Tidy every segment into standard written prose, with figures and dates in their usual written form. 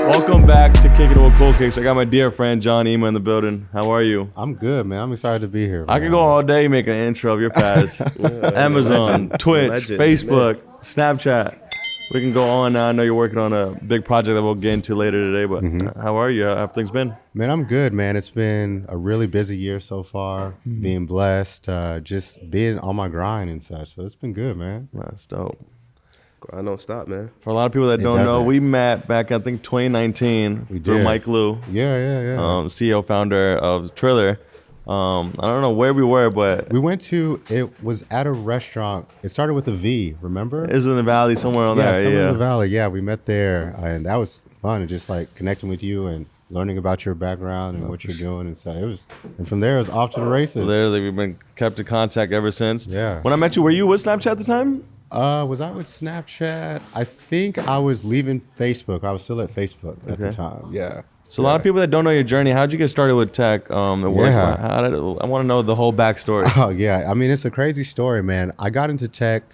Welcome back to Kickin with CoolKicks. I got my dear friend John Imah in the building. How are you? I'm good, man. I'm excited to be here. I could go all day making an intro of your past. Amazon, Twitch, Facebook, Snapchat. We can go on now. I know you're working on a big project that we'll get into later today, but how are you? How have things been? Man, I'm good, man. It's been a really busy year so far. Being blessed, just being on my grind and such. So it's been good, man. That's dope. Grind don't stop, man. For a lot of people that don't know, we met back, I think, 2019 through Mike Liu. Yeah. CEO, founder of Triller. I don't know where we were, but We went to, it was at a restaurant. It started with a V, remember? it was in the valley somewhere on there. somewhere Yeah. in the valley. Yeah, we met there. And that was fun. And just like connecting with you and learning about your background and what you're doing. And so it was, and from there, it was off to the races. Literally, we've been kept in contact ever since. Yeah. When I met you, were you with Snapchat at the time? Was I with Snapchat? I think I was leaving Facebook. I was still at Facebook at the time. Yeah. So a lot of people that don't know your journey, how'd you get started with tech? I want to know the whole backstory. Oh yeah. I mean, it's a crazy story, man. I got into tech.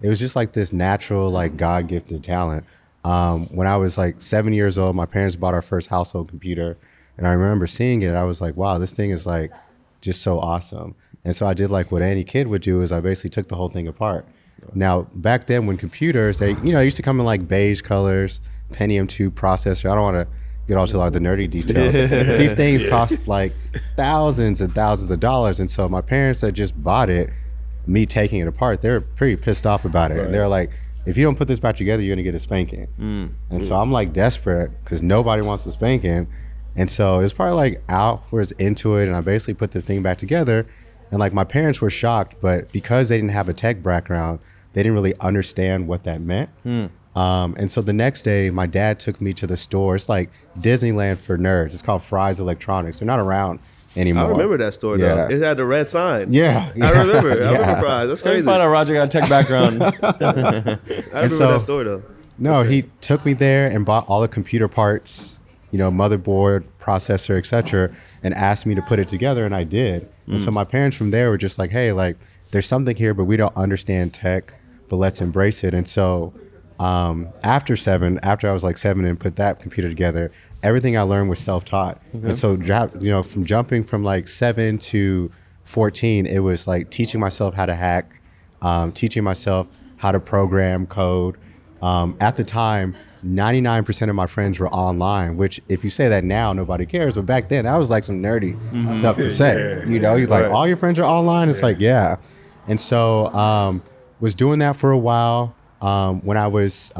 It was just like this natural, like God-gifted talent. When I was like 7 years old, my parents bought our first household computer, and I remember seeing it. And I was like, wow, this thing is like just so awesome. And so I did like what any kid would do, is I basically took the whole thing apart. Now, back then when computers, they used to come in like beige colors, Pentium 2 processor. I don't want to get all to like the nerdy details. These things cost like thousands and thousands of dollars. And so my parents that just bought it, me taking it apart, they were pretty pissed off about it. Right. And they're like, if you don't put this back together, you're going to get a spanking. And so I'm like desperate because nobody wants a spanking. And so it was probably like hours into it. And I basically put the thing back together. And like my parents were shocked, but because they didn't have a tech background, they didn't really understand what that meant. And so the next day, my dad took me to the store. It's like Disneyland for nerds. It's called Fry's Electronics. They're not around anymore. I remember that store, though. It had the red sign. Yeah. I remember. I remember Fry's. That's crazy. Find out Roger got a tech background. I remember that store, though. No, he took me there and bought all the computer parts, motherboard, processor, etc., and asked me to put it together, and I did. And so my parents from there were just like, hey, like, there's something here, but we don't understand tech, but let's embrace it. And so after I was like 7 and put that computer together, everything I learned was self-taught. And so, from jumping from like 7 to 14, it was like teaching myself how to hack, teaching myself how to program code. At the time, 99% of my friends were online, which if you say that now, nobody cares. But back then, that was like some nerdy stuff to say. He's like, all your friends are online? It's like, yeah. And so was doing that for a while. When I was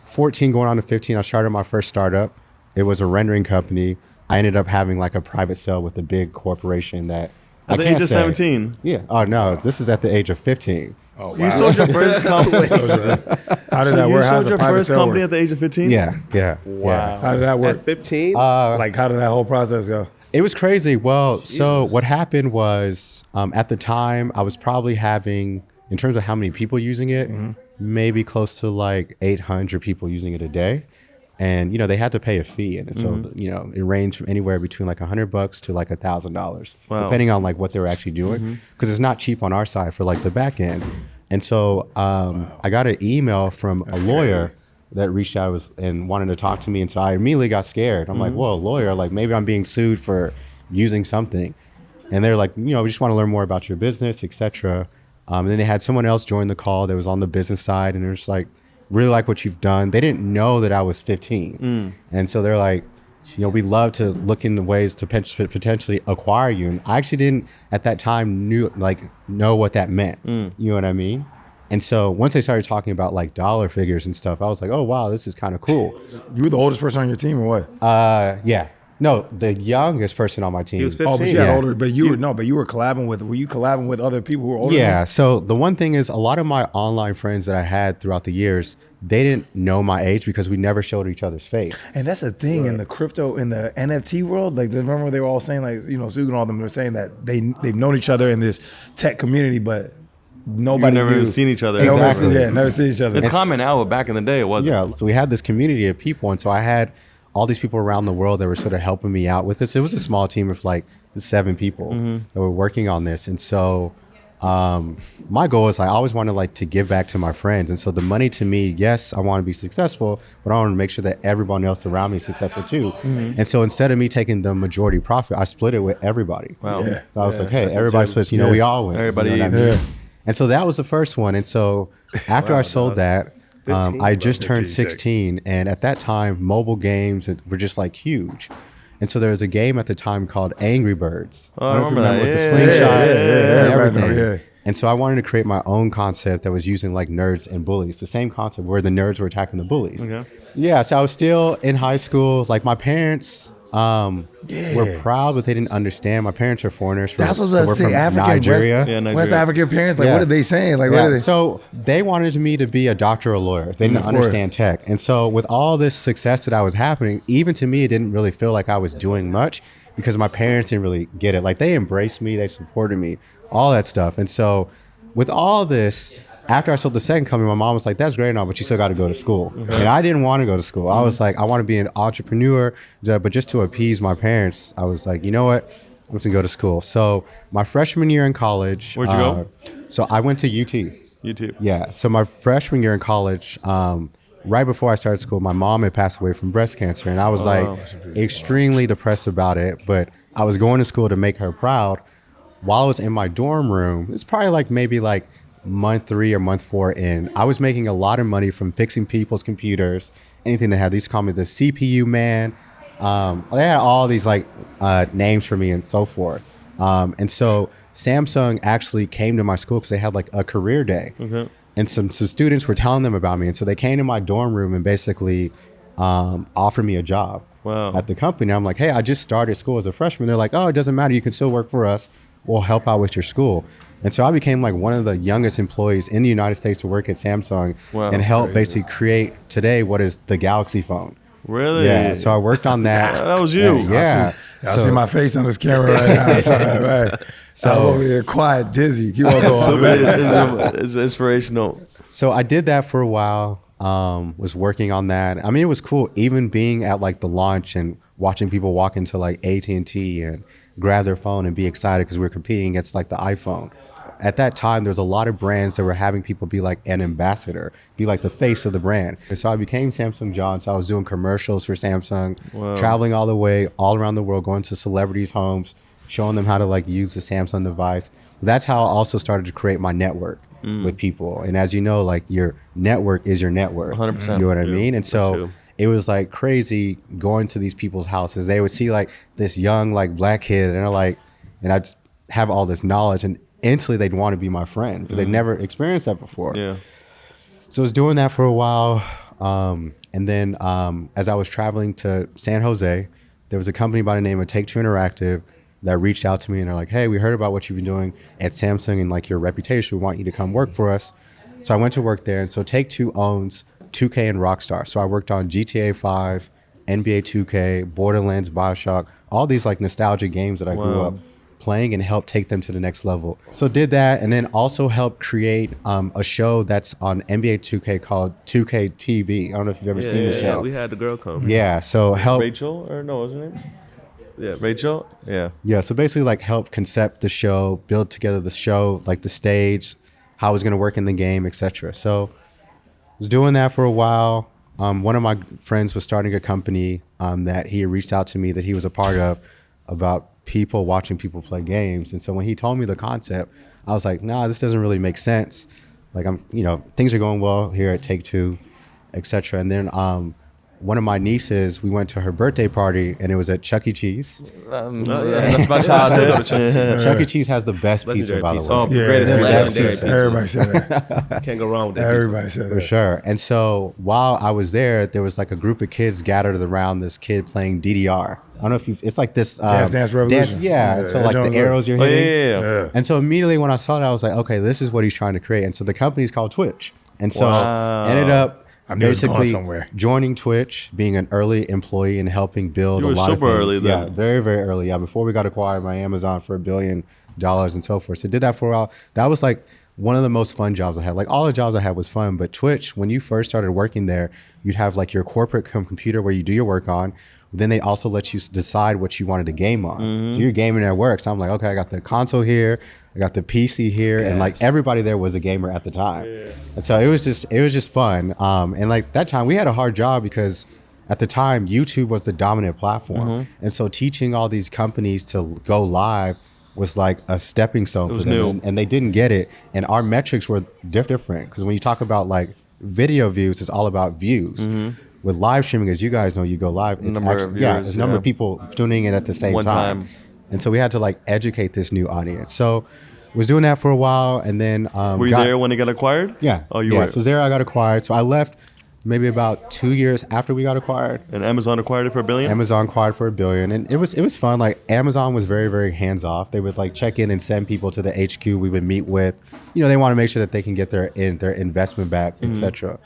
14 going on to 15, I started my first startup. It was a rendering company. I ended up having like a private sale with a big corporation that At the age of 17? Yeah. Oh, no. This is at the age of 15. Oh, wow. You sold your first company. How did that work? You sold your first company at the age of 15? Yeah. Wow. Yeah. How did that work? At 15? Like, how did that whole process go? It was crazy. Well, so what happened was at the time I was probably having, in terms of how many people using it, maybe close to like 800 people using it a day. And, they had to pay a fee. And so, it ranged from anywhere between like $100 to like $1,000, depending on like what they were actually doing. Because it's not cheap on our side for like the back end. And so I got an email from a lawyer that reached out and wanted to talk to me. And so I immediately got scared. I'm like, well, a lawyer, like maybe I'm being sued for using something. And they're like, we just want to learn more about your business, etc. And then they had someone else join the call that was on the business side. And they're just like, really like what you've done. They didn't know that I was 15. And so they're like, we'd love to look into ways to potentially acquire you. And I actually didn't at that time know what that meant. You know what I mean? And so once they started talking about like dollar figures and stuff, I was like, oh, wow, this is kind of cool. You were the oldest person on your team or what? Yeah. No, the youngest person on my team. He was 15. Oh, but you had older, but you were collabing with other people who were older? Yeah. So the one thing is a lot of my online friends that I had throughout the years, they didn't know my age because we never showed each other's face. And that's the thing in the crypto, in the NFT world, like remember they were all saying like, Sug and all them were saying that they've known each other in this tech community, but nobody never even seen each other. Exactly. Never seen each other. It's common now, but back in the day it wasn't. Yeah. So we had this community of people. And so I had all these people around the world that were sort of helping me out with this. It was a small team of like 7 people that were working on this. And so my goal is I always wanted like to give back to my friends. And so the money to me, yes, I want to be successful, but I want to make sure that everyone else around me is successful too. And so instead of me taking the majority profit, I split it with everybody. Wow. So I was like, hey, everybody splits, we all win. Everybody you know what I mean? And so that was the first one. And so after I sold that, I just turned 16. And at that time, mobile games were just like huge. And so there was a game at the time called Angry Birds. Oh, I remember that. With the slingshot and everything. Yeah. And so I wanted to create my own concept that was using like nerds and bullies. The same concept where the nerds were attacking the bullies. Okay. Yeah, so I was still in high school. Like my parents were proud, but they didn't understand. My parents are foreigners. That's what I was going to say. African, Nigeria. West African parents. Like, what are they saying? Like, what are they? So they wanted me to be a doctor or a lawyer. They didn't understand tech. And so with all this success that I was happening, even to me, it didn't really feel like I was doing much because my parents didn't really get it. Like they embraced me, they supported me, all that stuff. And so with all this, after I sold the second company, my mom was like, that's great and all, but you still got to go to school. And I didn't want to go to school. I was like, I want to be an entrepreneur. But just to appease my parents, I was like, you know what? I'm just going to go to school. So my freshman year in college. Where'd you go? So I went to UT. UT. Yeah. So my freshman year in college, right before I started school, my mom had passed away from breast cancer. And I was extremely depressed about it. But I was going to school to make her proud. While I was in my dorm room, it's probably like maybe like month 3 or month 4 in, I was making a lot of money from fixing people's computers, anything they had. They used to call me the CPU man. They had all these like names for me and so forth. And so Samsung actually came to my school because they had like a career day. And some students were telling them about me. And so they came to my dorm room and basically offered me a job at the company. I'm like, hey, I just started school as a freshman. They're like, oh, it doesn't matter. You can still work for us. We'll help out with your school. And so I became like one of the youngest employees in the United States to work at Samsung and help basically create today what is the Galaxy phone. Really? Yeah. So I worked on that. That was you. Yeah. I see my face on this camera right now. Right. So I'm over here quiet, dizzy. You won't go on. It's inspirational. So I did that for a while. Was working on that. I mean, it was cool. Even being at like the launch and watching people walk into like AT&T and grab their phone and be excited because we were competing against like the iPhone. At that time, there was a lot of brands that were having people be like an ambassador, be like the face of the brand. And so I became Samsung John. So I was doing commercials for Samsung, traveling all the way, all around the world, going to celebrities' homes, showing them how to like use the Samsung device. That's how I also started to create my network with people. And as you know, like your network is your network. 100%. You know what I mean? And so it was like crazy going to these people's houses. They would see like this young like black kid and they're like, and I'd have all this knowledge and instantly they'd want to be my friend because they'd never experienced that before. Yeah. So I was doing that for a while. And then as I was traveling to San Jose, there was a company by the name of Take-Two Interactive that reached out to me and they're like, hey, we heard about what you've been doing at Samsung and like your reputation. We want you to come work for us. So I went to work there. And so Take-Two owns 2K and Rockstar. So I worked on GTA 5, NBA 2K, Borderlands, BioShock, all these like nostalgic games that I grew up playing and helped take them to the next level. So did that and then also helped create a show that's on NBA 2K called 2K TV. I don't know if you've ever seen the show. Yeah, we had the girl come. Yeah, so help Rachel or no, wasn't it? Yeah, Rachel. Yeah. Yeah, so basically like help concept the show, build together the show, like the stage, how it was going to work in the game, etc. So I was doing that for a while. One of my friends was starting a company that he reached out to me that he was a part of about people watching people play games. And so when he told me the concept, I was like, nah, this doesn't really make sense. Like things are going well here at Take-Two, etc. And then one of my nieces, we went to her birthday party and it was at Chuck E. Cheese. That's my childhood. Chuck E. Cheese has the best pizza, by the way. Oh, greatest legendary pizza. Everybody said that. Can't go wrong with that. Everybody said that. For sure. And so while I was there was like a group of kids gathered around this kid playing DDR. I don't know if it's like this Dance Revolution. And so like the arrows you're hitting. Yeah. And so immediately when I saw that, I was like, okay, this is what he's trying to create. And so the company's called Twitch. And so ended up basically joining Twitch, being an early employee and helping build a lot of things. You were super early then. Yeah, very, very early. Yeah, before we got acquired by Amazon for $1 billion and so forth. So did that for a while. That was like one of the most fun jobs I had. Like all the jobs I had was fun, but Twitch, when you first started working there, you'd have like your corporate computer where you do your work on. Then they also let you decide what you wanted to game on. So you're gaming at work. So I'm like, okay, I got the console here. I got the PC here, and like everybody there was a gamer at the time. And so it was just fun. And like that time we had a hard job because at the time YouTube was the dominant platform. And so teaching all these companies to go live was like a stepping stone for them. And they didn't get it. And our metrics were different because when you talk about like video views, it's all about views. With live streaming, as you guys know, you go live, it's there's a number of people tuning in at the same time. And so we had to like educate this new audience. So was doing that for a while, and then were you there when it got acquired? Yeah. Oh, you were. So there I got acquired. So I left maybe about 2 years after we got acquired. And Amazon acquired it for $1 billion? Amazon acquired for $1 billion. And it was fun. Like Amazon was very, very hands off. They would like check in and send people to the HQ we would meet with. You know, they want to make sure that they can get their investment back, etc.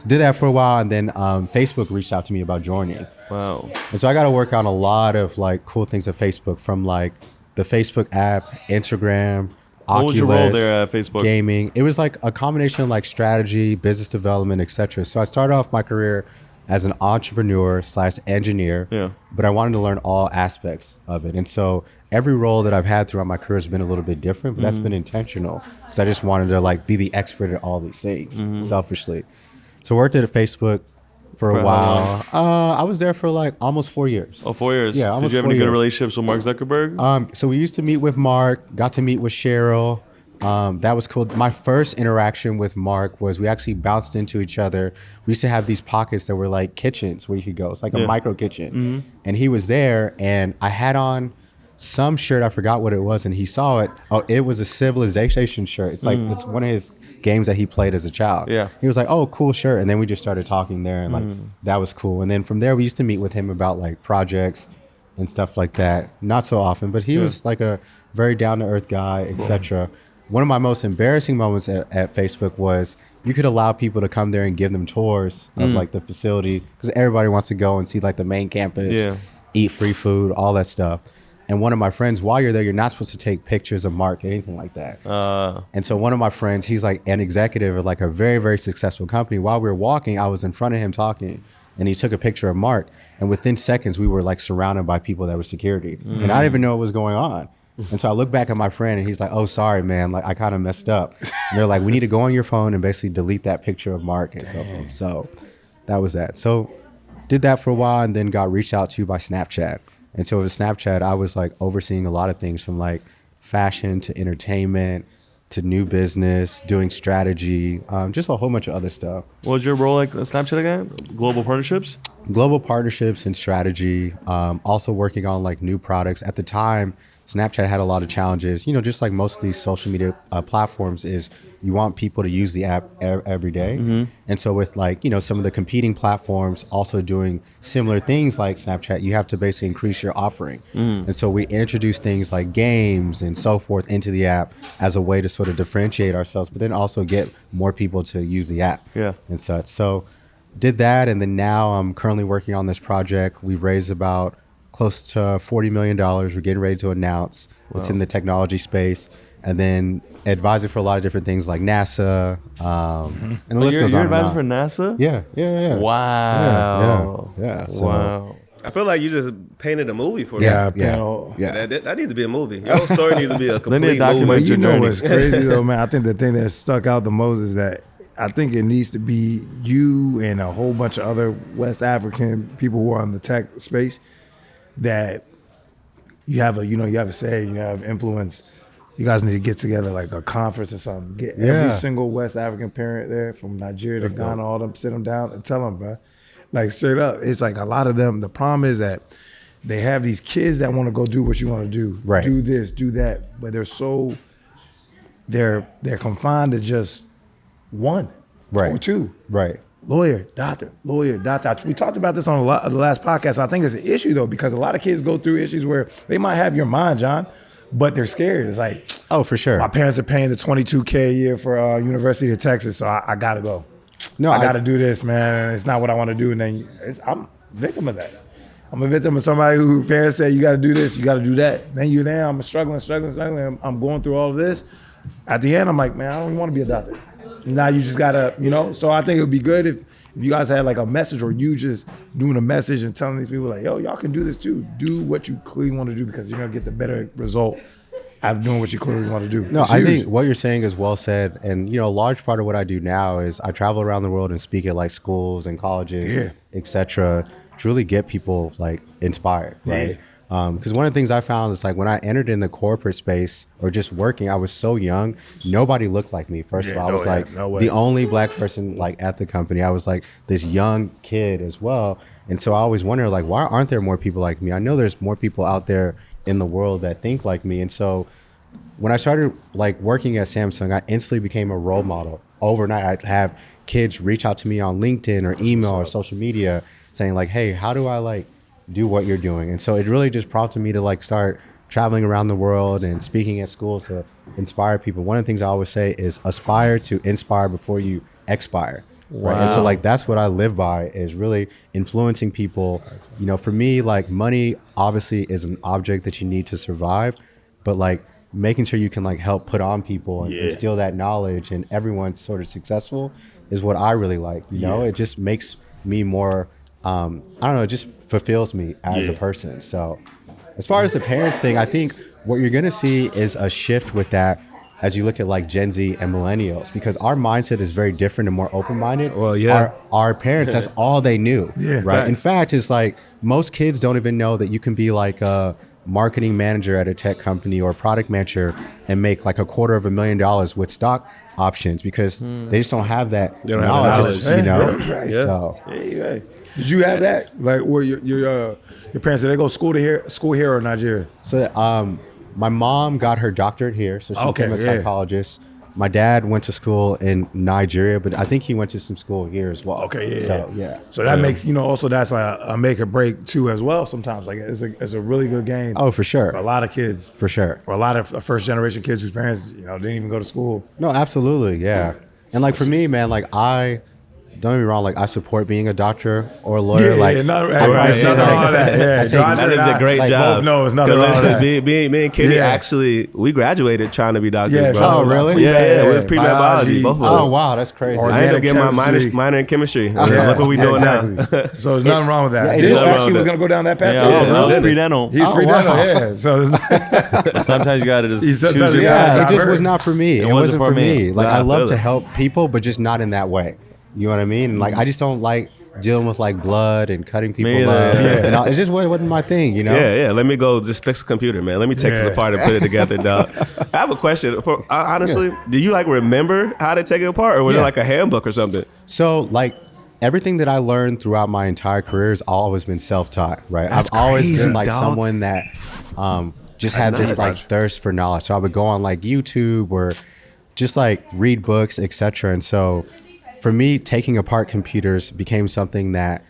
Did that for a while, and then Facebook reached out to me about joining. Wow. And so I got to work on a lot of like cool things at Facebook, from like the Facebook app, Instagram, What was your role Oculus, there at Facebook? gaming. It was like a combination of like strategy, business development, etc. So I started off my career as an entrepreneur / engineer, but I wanted to learn all aspects of it. And so every role that I've had throughout my career has been a little bit different, but that's been intentional because I just wanted to like be the expert at all these things selfishly. So I worked at Facebook for a while. I was there for like almost 4 years. Oh, 4 years. Yeah, almost 4 years. Did you have any good relationships with Mark Zuckerberg? So we used to meet with Mark, got to meet with Cheryl. That was cool. My first interaction with Mark was we actually bounced into each other. We used to have these pockets that were like kitchens where you could go. It's like a micro kitchen. And he was there, and I had on some shirt, I forgot what it was, and he saw it. Oh, it was a Civilization shirt. It's like it's one of his games that he played as a child. Yeah. He was like, "Oh, cool shirt," and then we just started talking there, and like that was cool. And then from there, we used to meet with him about like projects and stuff like that. Not so often, but he was like a very down to earth guy, etc. One of my most embarrassing moments at Facebook was you could allow people to come there and give them tours of like the facility because everybody wants to go and see like the main campus, eat free food, all that stuff. And one of my friends, while you're there, you're not supposed to take pictures of Mark, anything like that. And so one of my friends, he's like an executive of like a very, very successful company. While we were walking, I was in front of him talking, and he took a picture of Mark. And within seconds, we were like surrounded by people that were security. And I didn't even know what was going on. And so I look back at my friend, and he's like, "Oh, sorry, man. Like I kind of messed up." And they're like, "We need to go on your phone and basically delete that picture of Mark and stuff." So that was that. So did that for a while, and then got reached out to by Snapchat. And so with Snapchat, I was like overseeing a lot of things from like fashion to entertainment to new business, doing strategy, just a whole bunch of other stuff. What was your role like at Snapchat again? Global partnerships? Global partnerships and strategy. Also working on like new products. At the time, Snapchat had a lot of challenges, you know, just like most of these social media platforms is you want people to use the app every day. And so with like, you know, some of the competing platforms also doing similar things like Snapchat, you have to basically increase your offering. And so we introduced things like games and so forth into the app as a way to sort of differentiate ourselves, but then also get more people to use the app and such. So did that. And then now I'm currently working on this project. We've raised about close to $40 million. We're getting ready to announce what's in the technology space, and then advising for a lot of different things like NASA. And the list goes on. You're advising for NASA? Yeah. Wow. Yeah. So, Wow. I feel like you just painted a movie for me. Yeah. That needs to be a movie. Your story needs to be a complete need to document movie. your You know journey. what's crazy though, man? I think the thing that stuck out the most is that I think it needs to be you and a whole bunch of other West African people who are in the tech space that you have a say, you have influence. You guys need to get together like a conference or something. Get every single West African parent there from Nigeria to Ghana, all them, sit them down and tell them, bro. Like straight up, it's like a lot of them. The problem is that they have these kids that want to go do what you want to do, do this, do that, but they're confined to just one or two. Lawyer, doctor. We talked about this on the last podcast. I think it's an issue though, because a lot of kids go through issues where they might have your mind, John, but they're scared. It's like, oh, for sure. My parents are paying the $22K a year for University of Texas, so I gotta go. No, I gotta do this, man. It's not what I want to do, and then I'm a victim of that. I'm a victim of somebody who parents say you gotta do this, you gotta do that. Then you're there. I'm struggling. I'm going through all of this. At the end, I'm like, man, I don't even want to be a doctor. Now you just gotta, so I think it would be good if you guys had like a message, or you just doing a message and telling these people like, yo, y'all can do this too. Do what you clearly want to do because you're gonna get the better result out of doing what you clearly want to do. No, It's I huge. think what you're saying is well said. And, a large part of what I do now is I travel around the world and speak at like schools and colleges, etc., to really get people like inspired, right? Because one of the things I found is like when I entered in the corporate space or just working, I was so young, nobody looked like me. First of all, I was the only black person like at the company. I was like this young kid as well. And so I always wonder like, why aren't there more people like me? I know there's more people out there in the world that think like me. And so when I started like working at Samsung, I instantly became a role model. Overnight, I'd have kids reach out to me on LinkedIn or email or social media saying like, hey, how do I like do what you're doing? And so it really just prompted me to like start traveling around the world and speaking at schools to inspire people. One of the things I always say is aspire to inspire before you expire. Wow. Right. And so like that's what I live by, is really influencing people. For me, like money obviously is an object that you need to survive, but like making sure you can like help put on people and instill that knowledge and everyone's sort of successful is what I really like. It just makes me more I don't know, it just fulfills me as a person. So as far as the parents thing, I think what you're going to see is a shift with that as you look at like Gen Z and millennials, because our mindset is very different and more open-minded. Well, yeah. Our parents, that's all they knew, right? Right. In fact, it's like most kids don't even know that you can be like a marketing manager at a tech company or a product manager and make like $250,000 with stock options, because they just don't have that knowledge. Right. So. Did you have that? Like, where your parents, did they go school here or Nigeria? So, my mom got her doctorate here, so she became a psychologist. My dad went to school in Nigeria, but I think he went to some school here as well. So that makes, also that's a make or break too as well sometimes. Like it's a really good game. Oh, for sure. For a lot of kids. For sure. For a lot of first generation kids whose parents, didn't even go to school. No, absolutely. Yeah. And like for me, man, like don't get me wrong, like I support being a doctor or a lawyer. Nothing wrong with that. That is a great job. No, it's nothing wrong with that. Me and Kenny actually, we graduated trying to be doctors. Yeah, bro. oh, really? Yeah. We was pre-med biology, both of us. Oh, wow, that's crazy. I ended up getting my minor in chemistry. Look what we doing now. So there's nothing wrong with that. Yeah, Did actually was going to go down that path too. I was pre-dental. He's pre-dental, yeah. So there's not. Sometimes you got to just choose your it just was not for me. It wasn't for me. Like I love to really. help people, but just not in that way. You know what I mean? Like I just don't like dealing with like blood and cutting people up. It just wasn't my thing, Yeah. Let me go just fix the computer, man. Let me take it apart and put it together, dog. I have a question. Honestly, do you like remember how to take it apart, or was it like a handbook or something? So like everything that I learned throughout my entire career has always been self-taught, right? That's I've always crazy, been like dog. someone that just had this like thirst for knowledge. So I would go on like YouTube or just like read books, etc. And so for me, taking apart computers became something that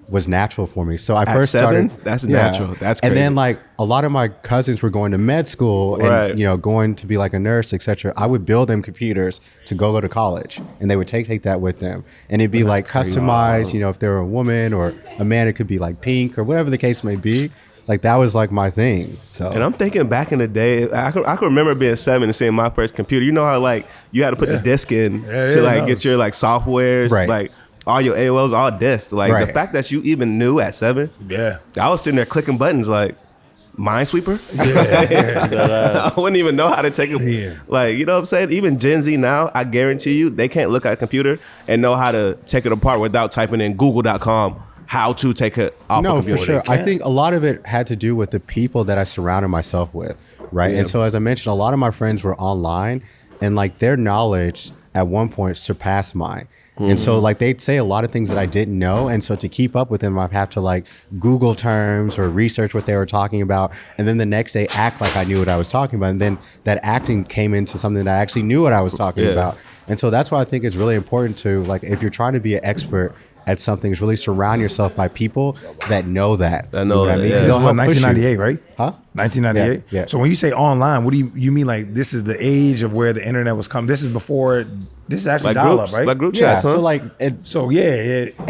was natural for me. So I first started. That's natural. That's crazy. And then like a lot of my cousins were going to med school and going to be like a nurse, etc. I would build them computers to go to college, and they would take that with them, and it'd be like customized. If they were a woman or a man, it could be like pink or whatever the case may be. Like that was like my thing. So, and I'm thinking back in the day, I can remember being 7 and seeing my first computer. You know how like you had to put the disk in to like get your like softwares, like all your AOLs, all disks. Like the fact that you even knew at 7, I was sitting there clicking buttons like Minesweeper. I wouldn't even know how to take it. Like, you know what I'm saying? Even Gen Z now, I guarantee you, they can't look at a computer and know how to take it apart without typing in google.com. How to take it off a computer. No, for sure. I think a lot of it had to do with the people that I surrounded myself with, right? And so as I mentioned, a lot of my friends were online, and like their knowledge at one point surpassed mine. And so like they'd say a lot of things that I didn't know. And so to keep up with them, I'd have to like Google terms or research what they were talking about. And then the next day act like I knew what I was talking about. And then that acting came into something that I actually knew what I was talking about. And so that's why I think it's really important to like, if you're trying to be an expert at something, is really surround yourself by people that know that. I know what I mean? This is what, 1998, right? Huh? 1998? Yeah. So when you say online, what do you mean like this is the age of where the internet was coming? This is before, this is actually like dial-up, right? Like group Yeah, chats, huh? so like So AOL,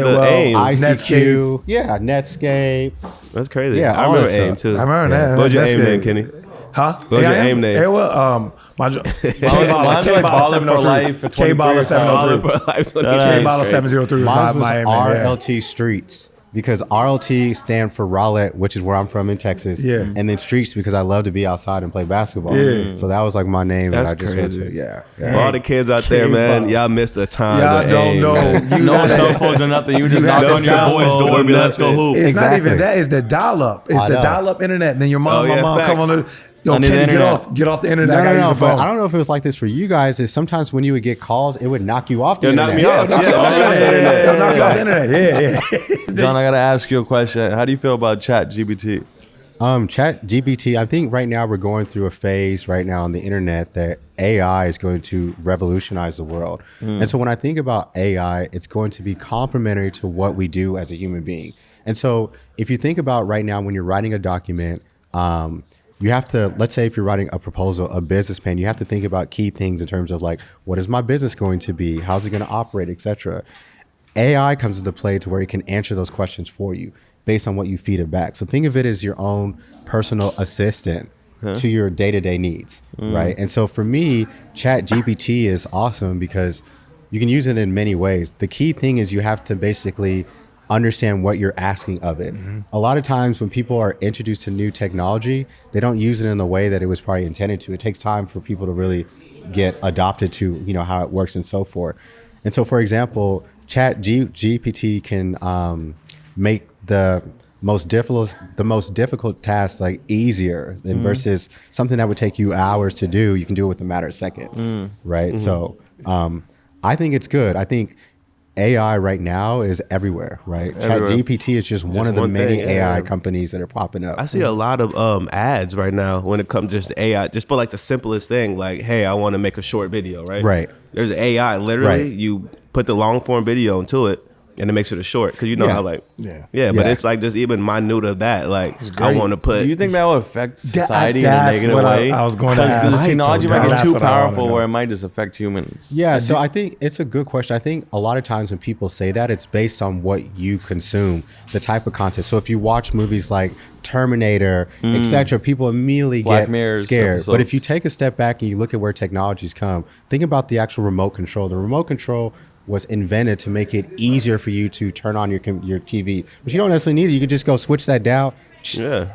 the AIM. ICQ, Netscape. That's crazy. Yeah, I all remember that AIM stuff. too. I remember that. What was your That's AIM name, good. Kenny? Huh? What was your AIM name? AOL, Mine's like Baller for Life for 23. K-Baller 703. K-Baller 703 was Mine was my AIM. RLT Streets. because RLT stand for Rowlett, which is where I'm from in Texas. Yeah. And then Streets because I love to be outside and play basketball. Yeah. So that was like my name That's that I just crazy. went to. Yeah. For all the kids out there, man, y'all missed a time. Y'all don't know. No cell phones or nothing. You just knock on your boy's door and be, let's go hoop. It's Exactly. not even that. It's the dial-up. It's the dial-up internet. And then your mom, my mom come on the... Yo, I need Kenny, the internet. get off the internet. No, but I don't know if it was like this for you guys. Is sometimes when you would get calls, it would knock you off the It'll knock internet. me off. They'll knock you off the internet. Yeah. John, I gotta ask you a question. How do you feel about Chat GPT? Chat GPT, I think right now we're going through a phase right now on the internet that AI is going to revolutionize the world. And so when I think about AI, it's going to be complementary to what we do as a human being. And so if you think about right now when you're writing a document, you have to, let's say if you're writing a proposal, a business plan, you have to think about key things in terms of like, what is my business going to be? How's it going to operate, et cetera. AI comes into play to where it can answer those questions for you based on what you feed it back. So think of it as your own personal assistant to your day-to-day needs, right? And so for me, Chat GPT is awesome because you can use it in many ways. The key thing is you have to basically understand what you're asking of it. A lot of times when people are introduced to new technology, they don't use it in the way that it was probably intended to. It takes time for people to really get adopted to, you know, how it works and so forth. And so, for example, Chat GPT can make the most difficult tasks like easier than versus something that would take you hours to do. You can do it with a matter of seconds, right? So I think it's good. I think AI right now is everywhere, right? ChatGPT is just one of the many AI companies that are popping up. I see a lot of ads right now when it comes just to AI, just for like the simplest thing, like, hey, I want to make a short video, right? Right. There's AI, literally, Right. you put the long form video into it, and it makes it a short, because you know how like, but it's like just even minute of that, like, I want to put. Do you think that will affect society in a That's negative what way? I was going to Because ask. the technology might get That's too what I wanna powerful know. where it might just affect humans. Yeah, so I think it's a good question. I think a lot of times when people say that, it's based on what you consume, the type of content. So if you watch movies like Terminator, etc., people immediately Black get Mirror scared. episodes. But if you take a step back and you look at where technology's come, think about the actual remote control. The remote control was invented to make it easier for you to turn on your TV. But you don't necessarily need it. You can just go switch that dial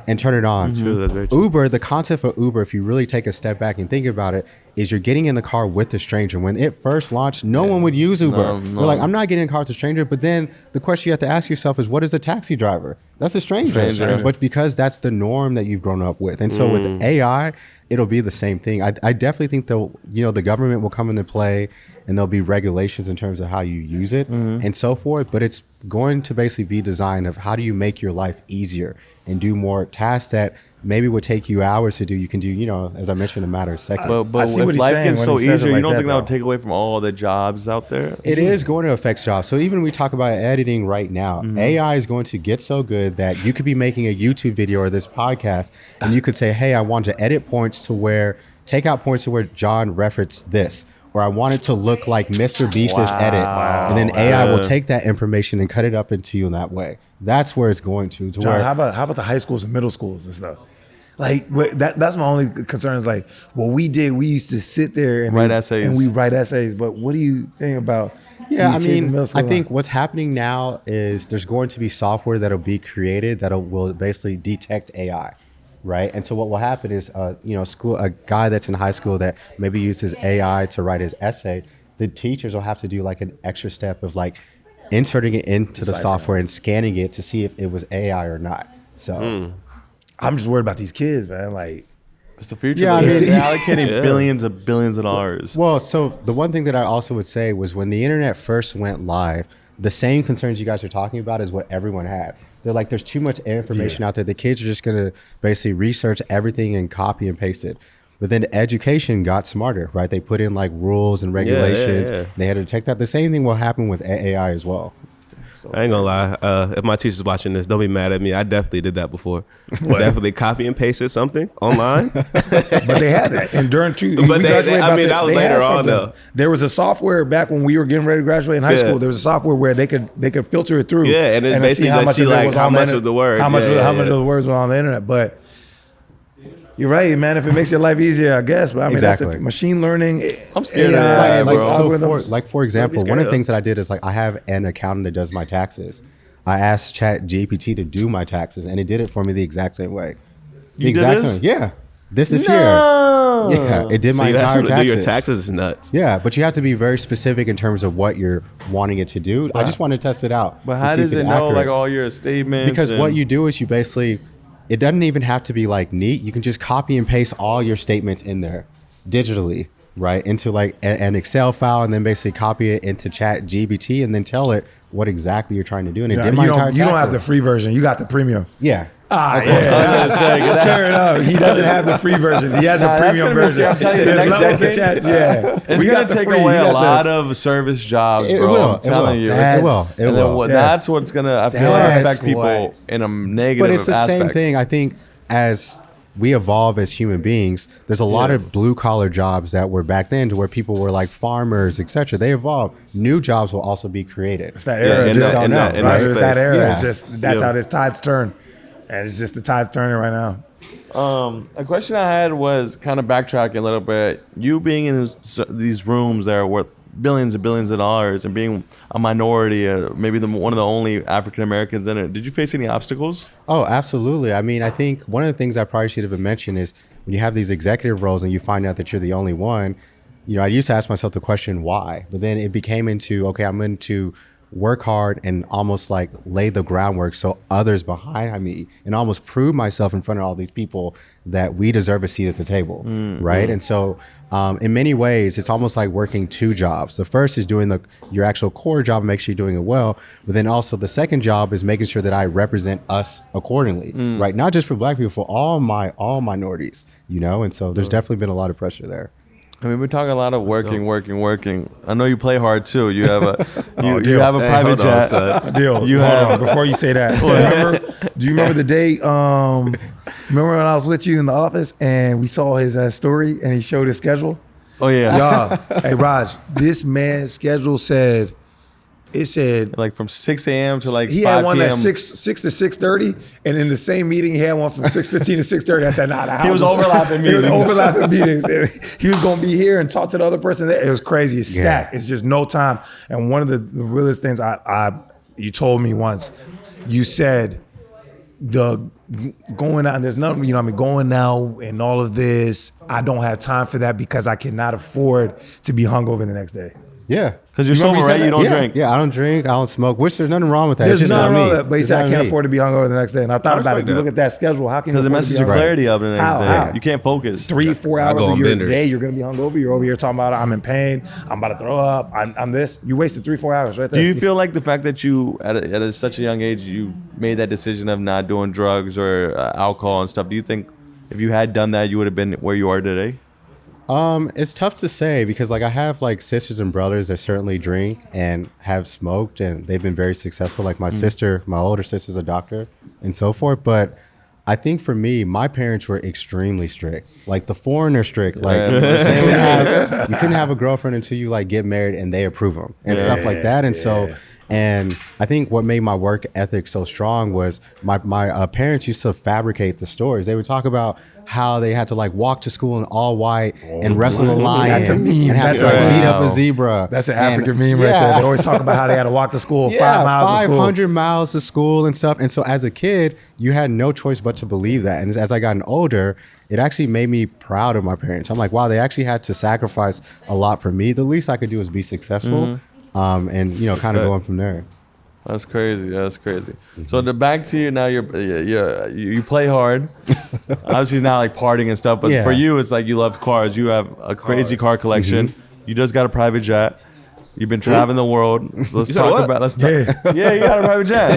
and turn it on. True, that's very true. Uber, the concept of Uber, if you really take a step back and think about it, is you're getting in the car with the stranger. When it first launched, no one would use Uber. No. We're like, I'm not getting in a car with a stranger. But then the question you have to ask yourself is, what is a taxi driver? That's a stranger. But because that's the norm that you've grown up with. And so with AI, it'll be the same thing. I definitely think the government will come into play, and there'll be regulations in terms of how you use it and so forth. But it's going to basically be designed of how do you make your life easier and do more tasks that maybe would take you hours to do. You can do, you know, as I mentioned, in a matter of seconds. But see what if he's life saying gets when so he says it easier, you like don't that, think that would though. take away from all the jobs out there? It is going to affect jobs. So even when we talk about editing right now, AI is going to get so good that you could be making a YouTube video or this podcast, and you could say, hey, I want to edit points to where, take out points to where John referenced this, or I want it to look like Mr. Beast's edit. And then AI will take that information and cut it up into you in that way. That's where it's going to John, where, how about the high schools and middle schools and stuff? Like that's my only concern is like what we did. We used to sit there and Write essays. and we write essays. But what do you think about? Yeah, I these kids in mean, middle school? I think what's happening now is there's going to be software that'll be created will basically detect AI, right? And so what will happen is, a guy that's in high school that maybe uses AI to write his essay, the teachers will have to do like an extra step of like inserting it into the software and scanning it to see if it was AI or not. So I'm just worried about these kids, man. Like, It's the future. Yeah, Yeah, I mean- they're allocating billions of dollars. Well, so the one thing that I also would say was when the internet first went live, the same concerns you guys are talking about is what everyone had. They're like, there's too much information out there. The kids are just going to basically research everything and copy and paste it. But then education got smarter, right? They put in like rules and regulations. They had to detect that. The same thing will happen with AI as well. I ain't gonna lie. If my teacher's watching this, don't be mad at me. I definitely did that before. Definitely copy and pasted something online. but they had that. And during But that was later on though. There was a software back when we were getting ready to graduate in high school. There was a software where they could filter it through. Yeah, and it's basically how much of the word. How much of the words were on the internet. But you're right, man. If it makes your life easier, I guess. But I mean, Exactly. that's the machine learning. I'm scared of AI, that, bro. For, one of the things that I did is like I have an accountant that does my taxes. I asked Chat GPT to do my taxes, and it did it for me the exact same way. The You exact did this? same. Yeah. This year. No. Yeah, it did So my you ask entire him to taxes. do your taxes is nuts. Yeah, but you have to be very specific in terms of what you're wanting it to do. I just want to test it out. But to how see if does it it's know accurate. like all your statements? Because what you do is you basically, it doesn't even have to be like neat. You can just copy and paste all your statements in there digitally, right? Into like an Excel file, and then basically copy it into Chat GPT and then tell it what exactly you're trying to do. And it did my entire you don't have the taxes. free version. You got the premium. Yeah. Yeah. Let's clear it up. He doesn't have the free version. He has the premium version. I'm telling you, the There's next levels to decade, chat. Yeah. it's going to take away a lot of service jobs, It bro. will. I'm telling you. It will. It And will. then that's what's going to, I feel like, affect people what- in a negative But it's the aspect. same thing. I think as we evolve as human beings, there's a lot of blue collar jobs that were back then to where people were like farmers, etc. They evolve. New jobs will also be created. It's that era. in Just that- don't in know. that- in Right? that It's that space. era. Yeah. It's just that's how this tide's turn. And it's just the tide's turning right now. A question I had was kind of backtracking a little bit. You being in these rooms that are worth billions and billions of dollars and being a minority, maybe one of the only African Americans in it, did you face any obstacles? Oh, absolutely. I mean, I think one of the things I probably should have mentioned is when you have these executive roles and you find out that you're the only one, you know, I used to ask myself the question, why? But then it became into, okay, I'm going to work hard and almost like lay the groundwork so others behind me and almost prove myself in front of all these people that we deserve a seat at the table, right? And so in many ways, it's almost like working two jobs. The first is doing your actual core job and make sure you're doing it well. But then also the second job is making sure that I represent us accordingly, right? Not just for Black people, for all minorities, you know? And so there's definitely been a lot of pressure there. I mean, we're talking a lot of working. I know you play hard too. You have a you have a Hey, private hold on, jet. son. Deal. You Hold have- on, before you say that. Do you remember the day? Remember when I was with you in the office and we saw his story and he showed his schedule? Oh yeah, Y'all, hey Raj, this man's schedule said like from 6 a.m. to like he 5 had one p.m. at 6 to 6:30, and in the same meeting he had one from 6:15 to 6:30. I said, nah, the house was overlapping He was meetings. overlapping meetings. And he was gonna be here and talk to the other person there. It was crazy. It's stacked. It's just no time. And one of the realest things you told me once, you said the going out and there's nothing, you know, I mean, going out and all of this, I don't have time for that because I cannot afford to be hungover the next day. Yeah. Because you're remember sober, he right? said You don't that? drink. Yeah, I don't drink. I don't smoke, which there's nothing wrong with that. There's it's just nothing not wrong me. with that, but he It's said I not can't me. afford to be hungover the next day. And I thought about it. respect You that. look at that schedule. How can you Because it afford to messes be your hungover? clarity up the next How? day. How? You can't focus. 3-4 I hours go of on your benders. day, you're gonna be hungover. You're over here talking about I'm in pain. I'm about to throw up. I'm this. You wasted 3-4 hours right there. Do you feel like the fact that you, at such a young age, you made that decision of not doing drugs or alcohol and stuff? Do you think if you had done that, you would have been where you are today? It's tough to say because like I have like sisters and brothers that certainly drink and have smoked and they've been very successful. Like my older sister's a doctor and so forth. But I think for me, my parents were extremely strict, like the foreigner strict. Like you couldn't have a girlfriend until you like get married and they approve them and stuff like that. And so, and I think what made my work ethic so strong was my parents used to fabricate the stories. They would talk about how they had to like walk to school in all white and wrestle a lion That's a meme. and have to That's like a- meet up a zebra. That's an And- African meme right there. They always talk about how they had to walk to school 5 miles to school. 500 miles to school and stuff. And so as a kid, you had no choice but to believe that. And as I gotten older, it actually made me proud of my parents. I'm like, wow, they actually had to sacrifice a lot for me. The least I could do is be successful. And you know, kind of going from there. That's crazy. That's crazy. So back to you now. You play hard. Obviously, it's not like partying and stuff. But Yeah. for you, it's like you love cars. You have a crazy car collection. You just got a private jet. You've been traveling the world. So let's You said talk what? about. Yeah. Yeah, you got a private jet.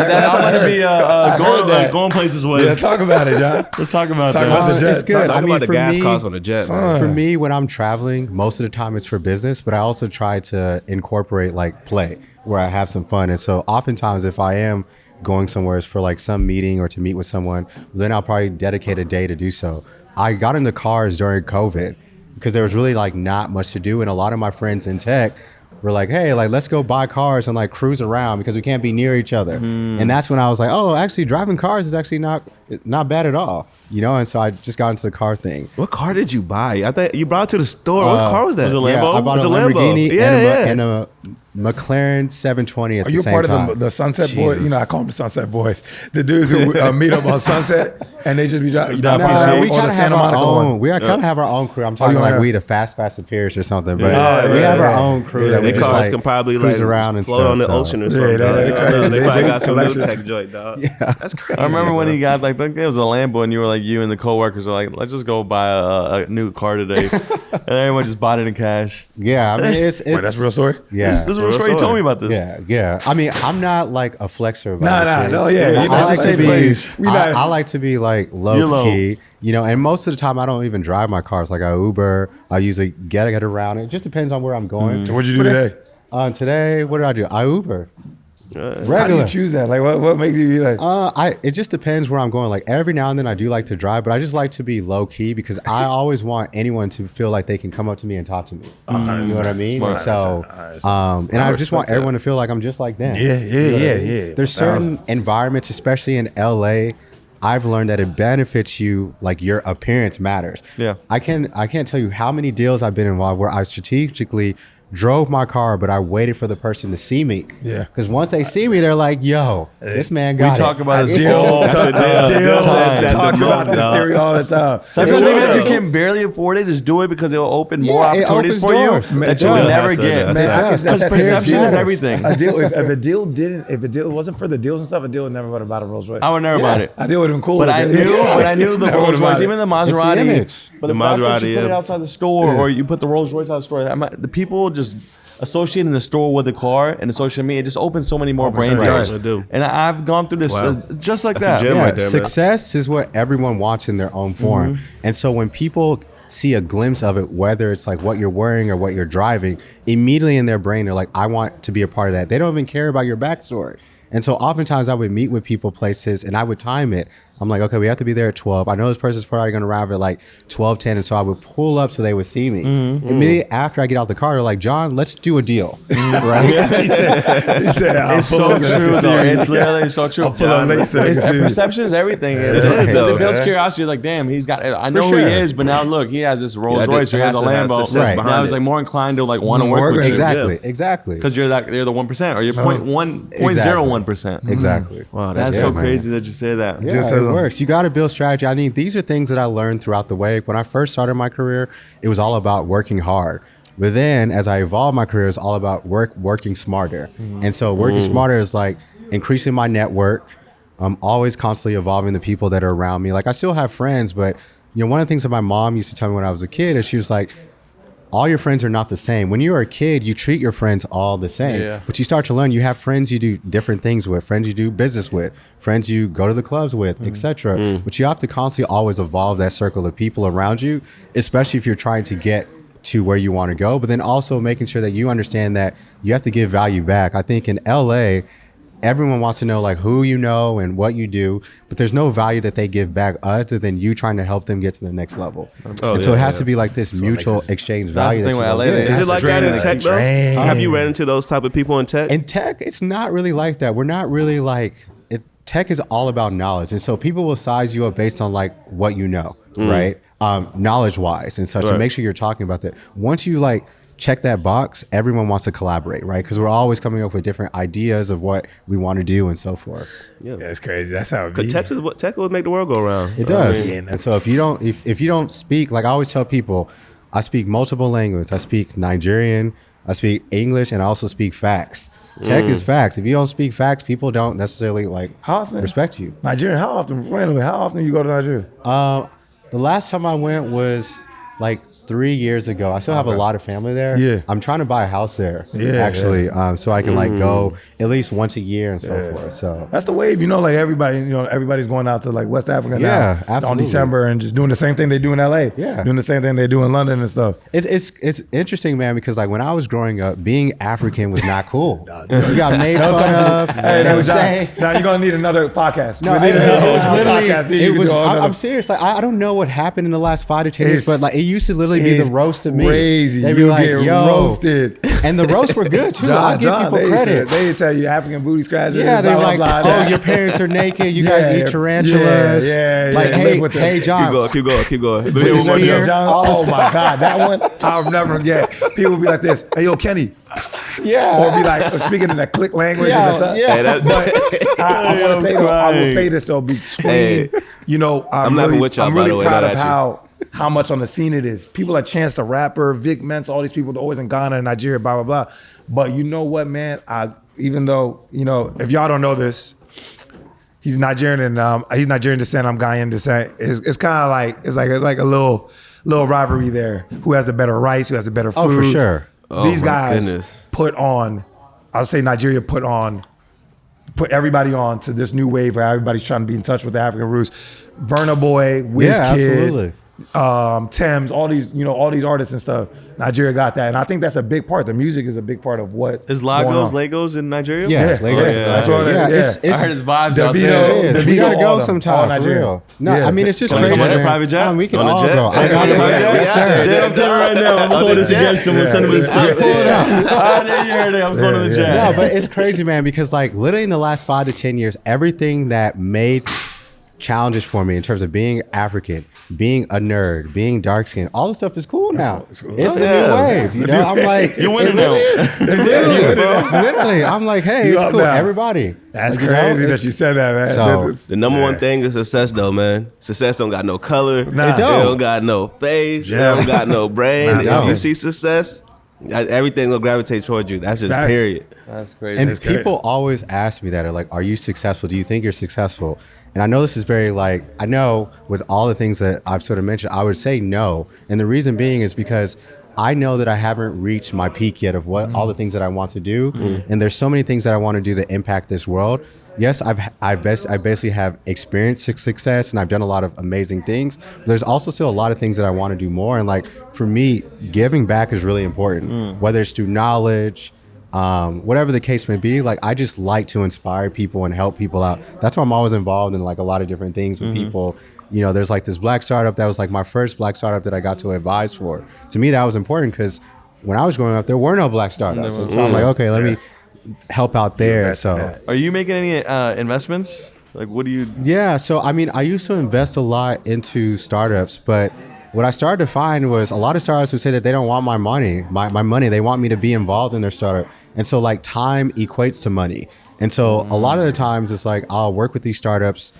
I'm gonna be going places with. Yeah, talk about it, John. Let's talk about Talk that. about the jet. It's good. Talk about the for gas me, costs on the jet. Man. For me, when I'm traveling, most of the time it's for business, but I also try to incorporate like play where I have some fun. And so oftentimes if I am going somewhere, it's for like some meeting or to meet with someone, then I'll probably dedicate a day to do so. I got into cars during COVID because there was really like not much to do. And a lot of my friends in tech were like, hey, like let's go buy cars and like cruise around because we can't be near each other. And that's when I was like, oh, actually driving cars is actually not bad at all, you know. And so I just got into the car thing. What car did you buy? I think you brought it to the store. What car was that? Was it a Lambo? Yeah, I bought a Lamborghini and a McLaren 720 at the same time. Are you part of the Sunset Boys? You know, I call them the Sunset Boys. The dudes who meet up on Sunset and they just be driving. We kind of have our own. We kind of have our own crew. I'm talking like we the Fast and Furious or something, but we have our own crew that we just like can probably cruise around and float on the ocean or something. They probably got some new tech joint, dog. That's crazy. I remember when he got like, it was a Lambo, and you were like, you and the coworkers were like, let's just go buy a new car today, and everyone just bought it in cash. Yeah, I mean, it's wait, that's a real story. Yeah, this is a real story. You told me about this. Yeah. I mean, I'm not like a flexer. No. Yeah, I like to be like low key. You know, and most of the time I don't even drive my cars. Like I Uber, I usually get around. It just depends on where I'm going. So what'd you do today? Today, what did I do? I Uber. Regular. How do you choose that? Like, what makes you be like? It just depends where I'm going. Like every now and then I do like to drive, but I just like to be low key because I always want anyone to feel like they can come up to me and talk to me. You know what I mean? And so, and I just want everyone to feel like I'm just like them. Yeah. There's certain environments, especially in LA, I've learned that it benefits you, like your appearance matters. Yeah. I can't tell you how many deals I've been involved where I strategically drove my car, but I waited for the person to see me. Yeah. Because once they see me, they're like, yo, this man got it. We talk about this Deal talks about this theory all the time. Sometimes even if you can barely afford it, just do it because it'll open more opportunities for you that you will never get. Because perception is everything. If a deal wasn't for the deals and stuff, a deal would never would have bought a Rolls Royce. I would never buy it. I deal with him cool. But I knew the Rolls Royce, even the Maserati. But the Maserati, you put it outside the store, or you put the Rolls Royce out the store. The people just associating the store with the car and the social media, it just opens so many more brain doors. And I've gone through this just like that. Right there, success is what everyone wants in their own form. And so when people see a glimpse of it, whether it's like what you're wearing or what you're driving, immediately in their brain, they're like, I want to be a part of that. They don't even care about your backstory. And so oftentimes I would meet with people places and I would time it. I'm like, okay, we have to be there at 12. I know this person's probably going to arrive at like 12:10. And so I would pull up so they would see me. Immediately after I get out the car, they're like, John, let's do a deal. Right? he said it's so true, though. It's literally so true. Perception is everything. Because it builds curiosity. Like, damn, he's got, I know who he is, but now look, he has this Rolls Royce, or he has a Lambo. Now he's like more inclined to like want to work with you. Exactly. Because you're the 1% or you're 0.01%. Exactly. Wow, that's so crazy that you say that. Yeah, it works. You got to build strategy. I mean, these are things that I learned throughout the way. When I first started my career, it was all about working hard. But then as I evolved my career, it's all about working smarter. And so working smarter is like increasing my network. I'm always constantly evolving the people that are around me. Like I still have friends, but you know, one of the things that my mom used to tell me when I was a kid is she was like, all your friends are not the same. When you're a kid, you treat your friends all the same. Yeah. But you start to learn you have friends you do different things with, friends you do business with, friends you go to the clubs with, etc. But you have to constantly always evolve that circle of people around you, especially if you're trying to get to where you want to go. But then also making sure that you understand that you have to give value back. I think in LA, everyone wants to know like who you know and what you do, but there's no value that they give back other than you trying to help them get to the next level. So it has to be like this mutual exchange value. That's the thing with LA. Is it like that in tech though? Have you ran into those type of people in tech? In tech, it's not really like that. We're not really like tech is all about knowledge. And so people will size you up based on like what you know, right? Knowledge wise and such. And make sure you're talking about that. Once you like check that box, everyone wants to collaborate, right? Because we're always coming up with different ideas of what we want to do and so forth. Yeah, it's crazy. That's how it be. Tech will make the world go around. It does. And so if you don't speak, like I always tell people, I speak multiple languages. I speak Nigerian, I speak English, and I also speak facts. Tech is facts. If you don't speak facts, people don't necessarily like respect you. Nigerian, how often you go to Nigeria? The last time I went was like 3 years ago. I still have a lot of family there. Yeah. I'm trying to buy a house there, actually, so I can like go at least once a year and so forth. So that's the wave, like everybody's going out to like West Africa now. Absolutely. On December and just doing the same thing they do in LA. Yeah. Doing the same thing they do in London and stuff. It's interesting, man, because like when I was growing up, being African was not cool. You got made fun of. Now you're gonna need another podcast. No, I'm serious. Like I don't know what happened in the last 5 to 10 years, but like it used to literally literally be the roast of me. Crazy. They'd be You like, get yo. roasted. And the roasts were good too. I give people credit. They tell you African booty scratchers. Yeah, they're like, blah, your parents are naked. You guys eat tarantulas. Like, hey, John. Keep going. Oh my God, that one I'll never forget. People will be like this. Hey, yo, Kenny. Yeah. Or be like speaking in that click language. Yeah. But I will say this though, between I'm really proud of how much on the scene it is. People like Chance the Rapper, Vic Mensa, all these people are always in Ghana and Nigeria, blah, blah, blah. But you know what, man? Even though, if y'all don't know this, he's Nigerian and he's Nigerian descent, I'm Ghanaian descent. It's kind of like, it's like a little rivalry there. Who has the better rice, who has the better food. Oh, for sure. These guys put on, I'll say Nigeria put everybody on to this new wave where everybody's trying to be in touch with the African roots. Burna Boy, Wizkid, Thames, all these artists and stuff. Nigeria got that, and I think that's a big part. The music is a big part of what is Lagos in Nigeria. Yeah, Lagos. That's what it is. I heard his vibes out there. We gotta go sometime for real. No, I mean it's just crazy, man. Private jet? We can all go. I got it. Yes, sir. Say I'm telling right now. I'm holding this against him. We'll send him his trip. Pull it out. I'm going to the jet. No, but it's crazy, man, because like literally in the last 5 to 10 years, everything that made challenges for me in terms of being African, being a nerd, being dark skinned, all this stuff is cool now. It's the new wave. I'm like, you're winning now. Literally, I'm like, hey, it's cool. Everybody. That's crazy that you said that, man. So, the number one thing is success, though, man. Success don't got no color. It don't got no face. It don't got no brain. If you see success, everything will gravitate towards you. That's just period. That's crazy. And people always ask me that, are like, are you successful? Do you think you're successful? And I know this is very I know with all the things that I've sort of mentioned, I would say no. And the reason being is because I know that I haven't reached my peak yet of what all the things that I want to do. And there's so many things that I want to do that impact this world. Yes, I basically have experienced success and I've done a lot of amazing things. But there's also still a lot of things that I want to do more. And like for me, giving back is really important, whether it's through knowledge, whatever the case may be. Like I just like to inspire people and help people out. That's why I'm always involved in like a lot of different things with people. There's like this black startup that was like my first black startup that I got to advise for. To me, that was important because when I was growing up, there were no black startups. And so I'm like, okay, let me help out there. So are you making any investments? Like what do you? Yeah. So, I mean, I used to invest a lot into startups, but what I started to find was a lot of startups would say that they don't want my money, my money. They want me to be involved in their startup. And so like time equates to money. And so a lot of the times it's like, I'll work with these startups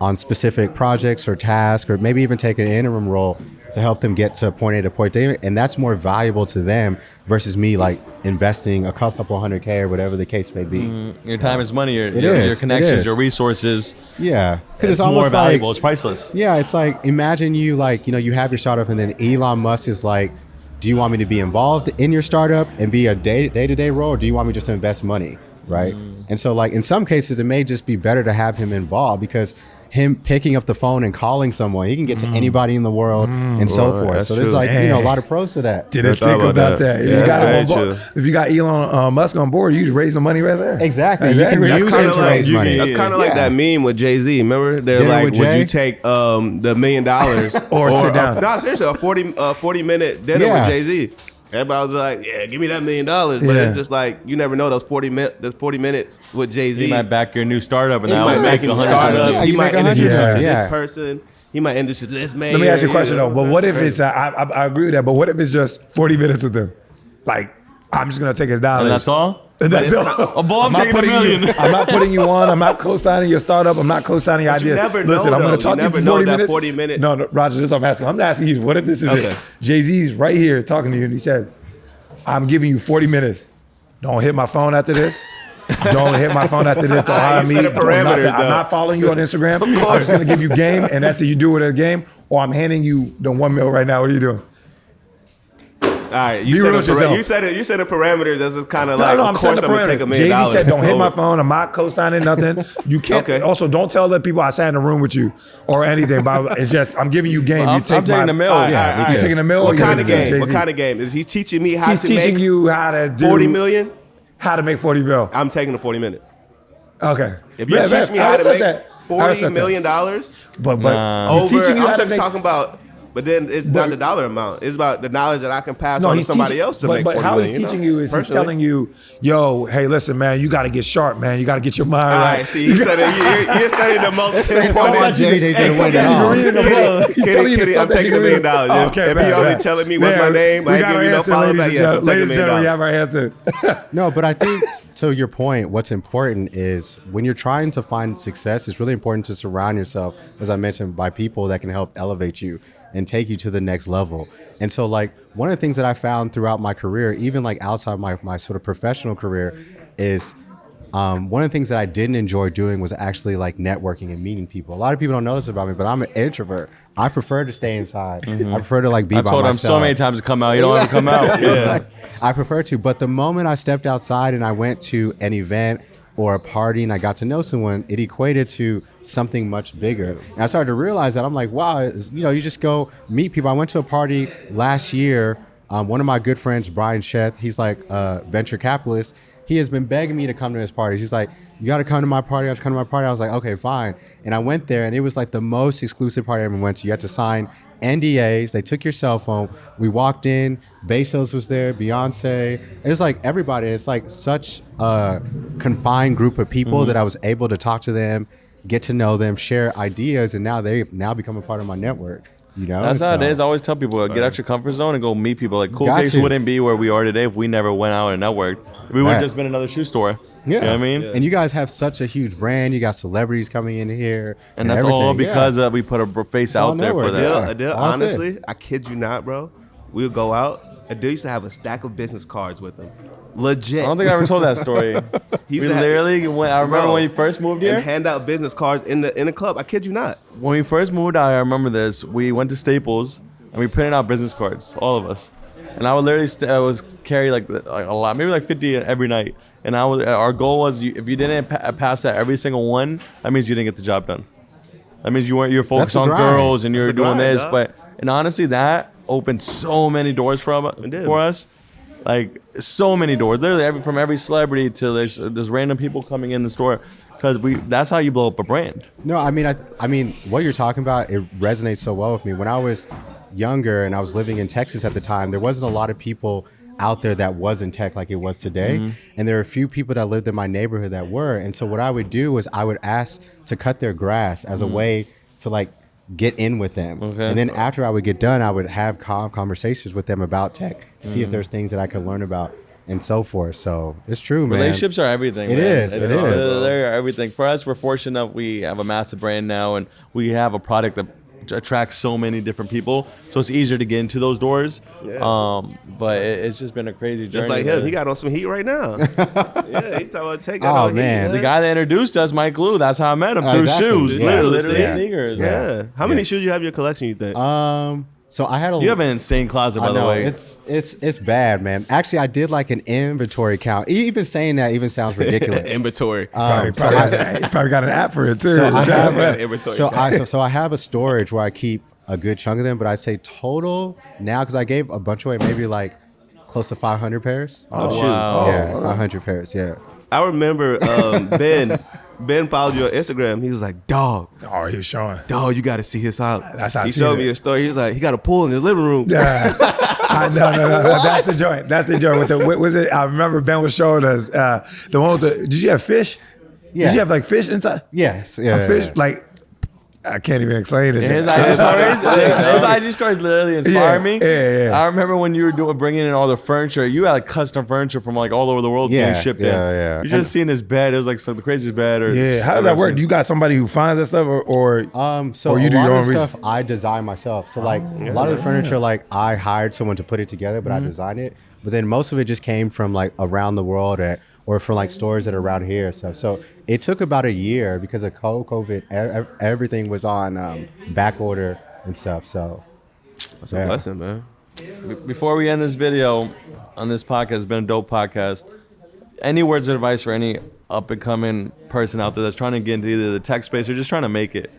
on specific projects or tasks, or maybe even take an interim role to help them get to point A to point B. And that's more valuable to them versus me like investing a couple $100K or whatever the case may be. Your time is money, your connections, your resources. Yeah. Because it's more valuable. It's priceless. Yeah. It's like, imagine you like, you have your startup and then Elon Musk is like, do you want me to be involved in your startup and be a day-to-day role, or do you want me just to invest money, right? And so like in some cases, it may just be better to have him involved because him picking up the phone and calling someone, he can get to anybody in the world and so forth. So there's like, a lot of pros to that. Didn't think about that. Yeah, you got him on board. If you got Elon Musk on board, you just raise the money right there. Exactly. You can use him to raise money. That's kind of like that meme with Jay-Z. Remember? They're Dinner like, with would Jay? you take the $1 million or sit down? No, seriously, a 40-minute dinner with Jay-Z. Everybody was like, yeah, give me that $1 million. But it's just like, you never know those 40 minutes with Jay-Z. He might back your new startup and he now might make a startup. He might introduce you to Yeah. this person. He might introduce you to this man. Let me ask you a question though. But what if it's, I agree with that, but what if it's just 40 minutes with them? Like, I'm just going to take his dollars. And that's all? That's all. I'm taking $1 million. I'm not putting you on. I'm not co-signing your startup. I'm not co-signing your idea. Listen, I'm going to talk to you for 40 minutes. No, Roger, this is what I'm asking. I'm not asking you, what if this is it? Jay-Z's right here talking to you and he said, I'm giving you 40 minutes. Don't hit my phone after this. Don't hit my phone after this. Don't hire me. I'm not following you on Instagram. I'm just going to give you game, and that's it. You do it at a game, or I'm handing you the $1 million right now. What are you doing? All right, you said the parameters. That's kind of like, I'm of course I'm going to take $1 million. Jay-Z said, don't hit my phone. I'm not co-signing nothing. You can't. Also, don't tell the people I sat in the room with you or anything. But it's just, I'm giving you game. I'm taking $1 million. You taking $1 million? What kind of game? What kind of game? Is he teaching me how to make? He's teaching you how to do 40 million? How to make 40 mil. I'm taking the 40 minutes. Okay. If you teach me how to make $40 million, but over, I'm just talking about But then it's not the dollar amount. It's about the knowledge that I can pass on to somebody else to make. But how he's teaching you is he's telling you, yo, hey, listen, man, you got to get sharp, man. You got to get your mind right. All right, see, you're studying the most important. Kenny, I'm taking $1 million. Okay, if you only telling me what's my name, I ain't giving you no follow back yet. Ladies and gentlemen, we have our answer. No, but I think to your point, what's important is when you're trying to find success, it's really important to surround yourself, as I mentioned, by people that can help elevate you and take you to the next level. And so like one of the things that I found throughout my career, even like outside my sort of professional career, is one of the things that I didn't enjoy doing was actually like networking and meeting people. A lot of people don't know this about me, but I'm an introvert. I prefer to stay inside. I prefer to like be by myself. I told him so many times to come out. You don't want to come out. Like, I prefer to. But the moment I stepped outside and I went to an event or a party and I got to know someone, it equated to something much bigger. And I started to realize that I'm like, wow, you just go meet people. I went to a party last year. One of my good friends, Brian Sheth, he's like a venture capitalist. He has been begging me to come to his parties. He's like, you got to come to my party. I have to come to my party. I was like, okay, fine. And I went there and it was like the most exclusive party I ever went to. You had to sign NDAs. They took your cell phone. We walked in. Bezos was there. Beyonce. It was like everybody. It's like such a confined group of people that I was able to talk to them, get to know them, share ideas, and now they've become a part of my network. You know, that's how it is. I always tell people, get out your comfort zone and go meet people. Like CoolKicks wouldn't be where we are today if we never went out and networked. We would have just been another shoe store. Yeah. You know what I mean? Yeah. And you guys have such a huge brand. You got celebrities coming in here. And that's everything. all because we put a face out there for that. Adele, honestly, I kid you not, bro. We would go out. Adele used to have a stack of business cards with him. Legit. I don't think I ever told that story. We literally went. I remember when we first moved here. And hand out business cards in the club. I kid you not. When we first moved out, I remember this. We went to Staples and we printed out business cards, all of us. And I would literally carry like a lot, maybe like 50 every night. And our goal was, if you didn't pass that every single one, that means you didn't get the job done. That means you're focused on girls and you're doing this. And honestly, that opened so many doors for us. Like so many doors, literally from every celebrity to there's random people coming in the store, because that's how you blow up a brand. No, I mean, what you're talking about, it resonates so well with me. When I was younger and I was living in Texas at the time, there wasn't a lot of people out there that was in tech like it was today. And there were a few people that lived in my neighborhood that were. And so what I would do was I would ask to cut their grass as a way to like get in with them. Okay. And then after I would get done, I would have conversations with them about tech to see if there's things that I could learn about and so forth. So it's true, man. Relationships are everything. It is. They're everything. For us, we're fortunate enough we have a massive brand now and we have a product that attracts so many different people, so it's easier to get into those doors. But it's just been a crazy journey. Just like him, he got on some heat right now. He's talking about taking on man. heat. The guy that introduced us, Mike Lou, that's how I met him, through shoes, literally sneakers. Yeah. How many shoes you have in your collection, you think? So I had You have an insane closet, by the way. It's bad, man. Actually, I did like an inventory count. Even saying that even sounds ridiculous. Inventory. Probably got an app for it too. So I have a storage where I keep a good chunk of them, but I'd say total now, because I gave a bunch away, maybe like close to 500 pairs. Shoes. Yeah, 500 pairs. Yeah. I remember Ben followed you on Instagram. He was like, dog. Oh, he was showing. Dog, you got to see his house. That's how he showed me a story. He was like, he got a pool in his living room. Yeah. No. That's the joint. What was it? I remember Ben was showing us the one with did you have fish? Yeah. Did you have like fish inside? Yes. Yeah. Fish, like, I can't even explain it. His IG stories literally inspire me. Yeah. I remember when you were bringing in all the furniture. You had like custom furniture from like all over the world being shipped in. Yeah. You should have seen his bed. It was like the craziest bed. How does that work? Do you got somebody who finds that stuff, or you do your own stuff? I design myself. So like a lot of the furniture, like I hired someone to put it together, but I designed it. But then most of it just came from like around the world or from like stores that are around here and stuff. So it took about a year because of COVID. Everything was on back order and stuff. So that's a blessing, man. Before we end this video on this podcast, it's been a dope podcast. Any words of advice for any up and coming person out there that's trying to get into either the tech space or just trying to make it?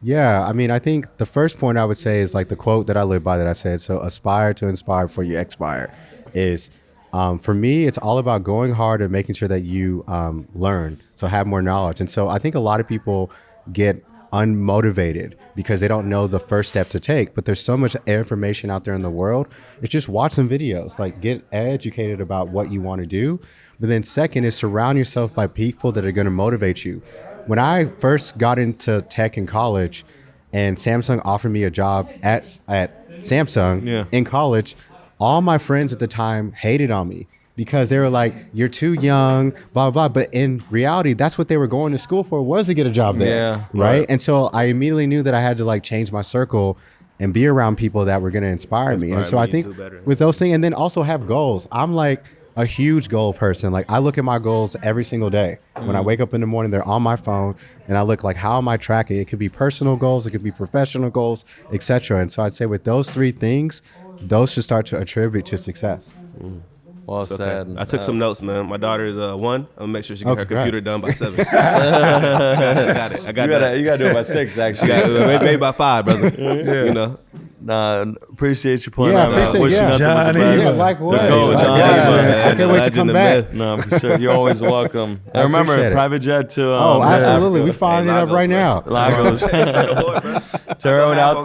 Yeah, I mean, I think the first point I would say is like the quote that I live by that I said, so aspire to inspire before you expire, is for me, it's all about going hard and making sure that you learn, so have more knowledge. And so I think a lot of people get unmotivated because they don't know the first step to take. But there's so much information out there in the world. It's just watch some videos, like get educated about what you want to do. But then second is surround yourself by people that are going to motivate you. When I first got into tech in college and Samsung offered me a job at Samsung in college, all my friends at the time hated on me because they were like, you're too young, blah, blah, blah. But in reality, that's what they were going to school for, was to get a job there. Yeah, right? And so I immediately knew that I had to like change my circle and be around people that were going to inspire me. And so I think with those things, and then also have goals. I'm like a huge goal person. Like I look at my goals every single day. When I wake up in the morning, they're on my phone and I look like, how am I tracking? It could be personal goals, it could be professional goals, etc. And so I'd say with those three things, those should start to attribute to success. Well said. I took some notes, man. My daughter is 1. I'm gonna make sure she get her computer done by 7. I got it. You gotta do it by 6, actually. Maybe by 5, brother. You know. Nah, appreciate you playing. Yeah, appreciate it. Johnny. Yeah, likewise. I can't wait to come back. No, for sure. You're always welcome. And remember, private jet to absolutely. We firing it up right now. Lagos. To everyone out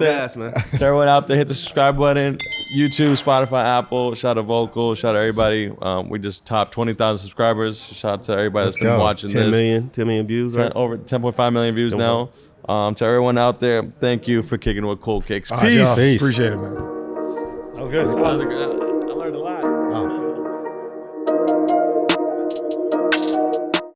there, hit the subscribe button. YouTube, Spotify, Apple. Shout out to Vocal. Shout out to everybody. We just topped 20,000 subscribers. Shout out to everybody that's been watching 10 million views. Right? Over 10.5 million views now. To everyone out there, thank you for kicking with CoolKicks. Peace. Peace. Appreciate it, man. That was good.